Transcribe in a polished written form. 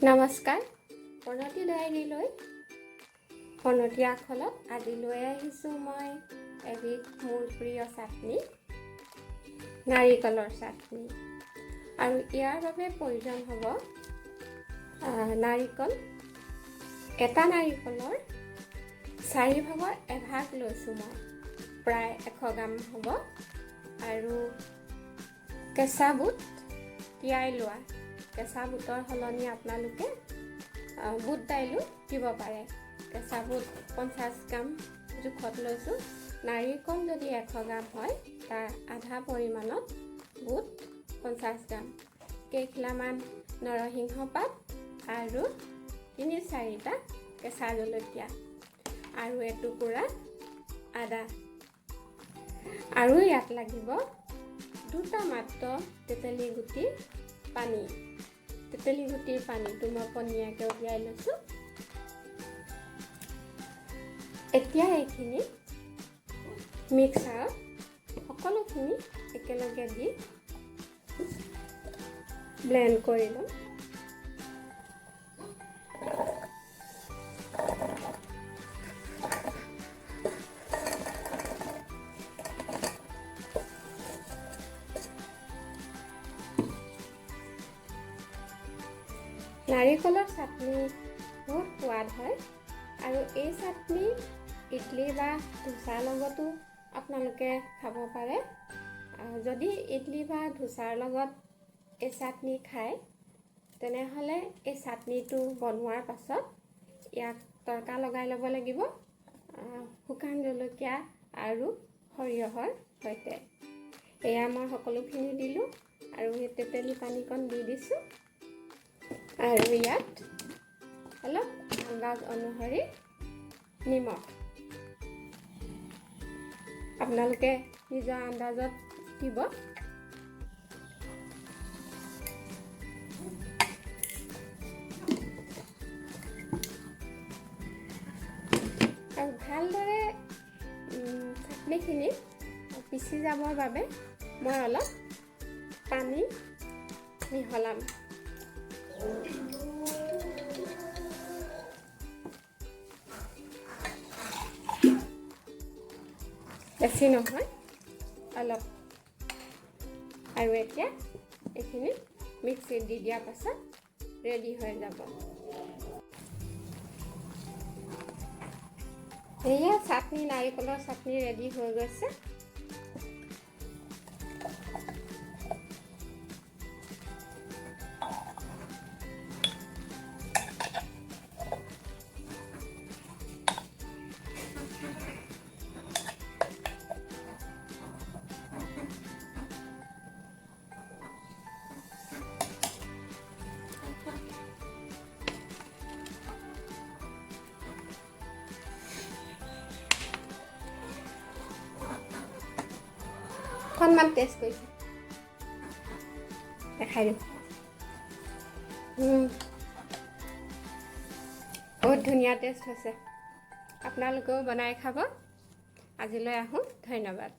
নমস্কাৰ প্ৰণতি ডায়েৰীলৈ প্ৰণতি আখলত আজি লৈ আহিছোঁ মই এবিধ মোৰ প্ৰিয় চাটনি নাৰিকলৰ চাটনি আৰু ইয়াৰ বাবে প্ৰয়োজন হ'ব নাৰিকল এটা নাৰিকলৰ 4/4 এভাগ লৈছোঁ মই প্ৰায় 100 গ্ৰাম হ'ব আৰু কেঁচা বুট তিয়াই লোৱা কেঁচা বুটৰ সলনি আপোনালোকে বুট দাইলো দিব পাৰে কেঁচা বুট 50 গ্ৰাম জোখত লৈছোঁ নাৰিকল যদি 100 গ্ৰাম হয় তাৰ আধা পৰিমাণত বুট 50 গ্ৰাম কেইখিলামান নৰসিংহ পাত আৰু 3-4টা কেঁচা জলকীয়া আৰু এটুকুৰা আদা আৰু ইয়াত লাগিব 2টা মাত্ৰ তেতেলী গুটিৰ পানী তেতেলী গুটিৰ পানীটো মই পনীয়াকৈ উলিয়াই লৈছোঁ এতিয়া এইখিনি মিক্সাৰত সকলোখিনি একেলগে দি ব্লেন্ড কৰি লওঁ নাৰিকলৰ চাটনি বহুত সোৱাদ হয় আৰু এই চাটনি ইডলি বা ধোচাৰ লগতো আপোনালোকে খাব পাৰে যদি ইডলি বা ধোচাৰ লগত এই চাটনি খায় তেনেহ'লে এই চাটনিটো বনোৱাৰ পাছত ইয়াক তৰকা লগাই ল'ব লাগিব শুকান জলকীয়া আৰু সৰিয়হৰ সৈতে এয়া মই সকলোখিনি দিলোঁ আৰু এই তেতেলী পানীকণ দি দিছোঁ আৰু ইয়াত অলপ আন্দাজ অনুসৰি নিমখ আপোনালোকে নিজৰ আন্দাজত দিব আৰু ভালদৰে চাটনিখিনি পিচি যাবৰ বাবে মই অলপ পানী মিহলাম বেছি নহয় অলপ আৰু এতিয়া এইখিনি মিক্সিত দি দিয়াৰ পাছত ৰেডি হৈ যাব এয়া চাটনি নাৰিকলৰ চাটনি ৰেডি হৈ গৈছে অকণমান টেষ্ট কৰিছোঁ দেখাই দিওঁ বহুত ধুনীয়া টেষ্ট হৈছে আপোনালোকেও বনাই খাব আজিলৈ আহোঁ ধন্যবাদ